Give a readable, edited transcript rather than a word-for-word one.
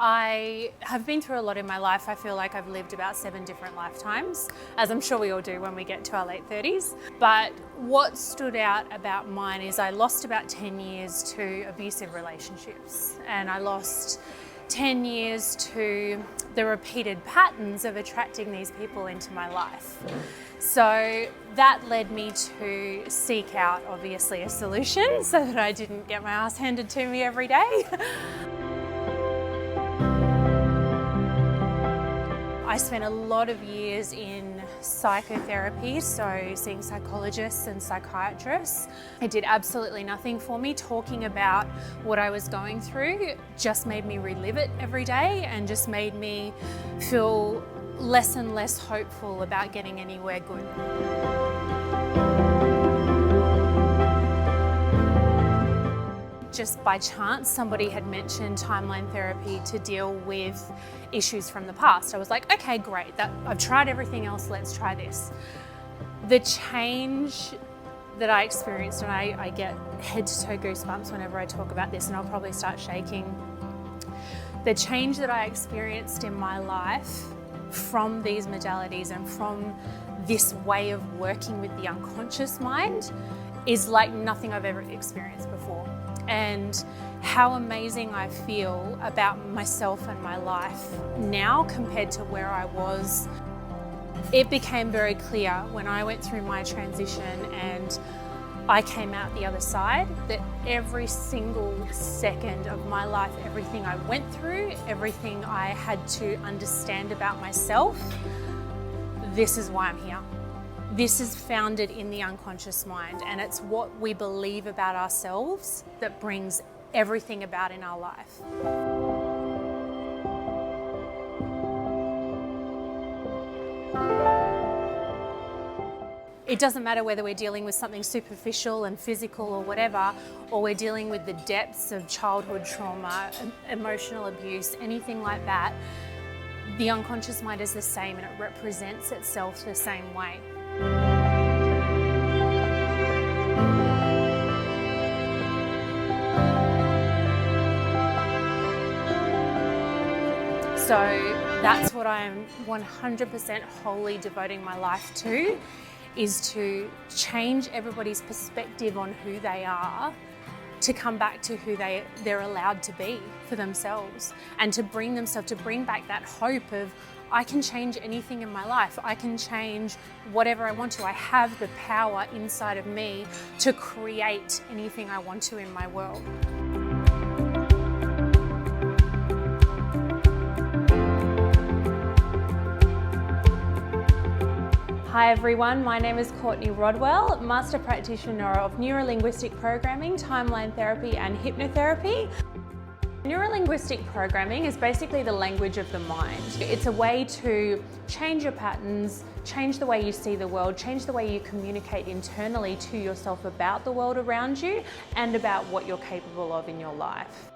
I have been through a lot in my life. I feel like I've lived about 7 different lifetimes, as I'm sure we all do when we get to our late 30s. But what stood out about mine is I lost about 10 years to abusive relationships, and I lost 10 years to the repeated patterns of attracting these people into my life. So that led me to seek out, obviously, a solution so that I didn't get my ass handed to me every day. I spent a lot of years in psychotherapy, so seeing psychologists and psychiatrists. It did absolutely nothing for me. Talking about what I was going through just made me relive it every day and just made me feel less and less hopeful about getting anywhere good. Just by chance, somebody had mentioned timeline therapy to deal with issues from the past. I was like, okay, great, I've tried everything else, let's try this. The change that I experienced, and I get head to toe goosebumps whenever I talk about this, and I'll probably start shaking. The change that I experienced in my life from these modalities and from this way of working with the unconscious mind is like nothing I've ever experienced before. And how amazing I feel about myself and my life now compared to where I was. It became very clear when I went through my transition and I came out the other side that every single second of my life, everything I went through, everything I had to understand about myself, this is why I'm here. This is founded in the unconscious mind, and it's what we believe about ourselves that brings everything about in our life. It doesn't matter whether we're dealing with something superficial and physical or whatever, or we're dealing with the depths of childhood trauma, emotional abuse, anything like that. The unconscious mind is the same, and it represents itself the same way. So that's what I'm 100% wholly devoting my life to, is to change everybody's perspective on who they are, to come back to who they're allowed to be for themselves, and to bring back that hope of, I can change anything in my life. I can change whatever I want to. I have the power inside of me to create anything I want to in my world. Hi everyone, my name is Courtney Rodwell, Master Practitioner of Neurolinguistic Programming, Timeline Therapy and Hypnotherapy. Neurolinguistic programming is basically the language of the mind. It's a way to change your patterns, change the way you see the world, change the way you communicate internally to yourself about the world around you and about what you're capable of in your life.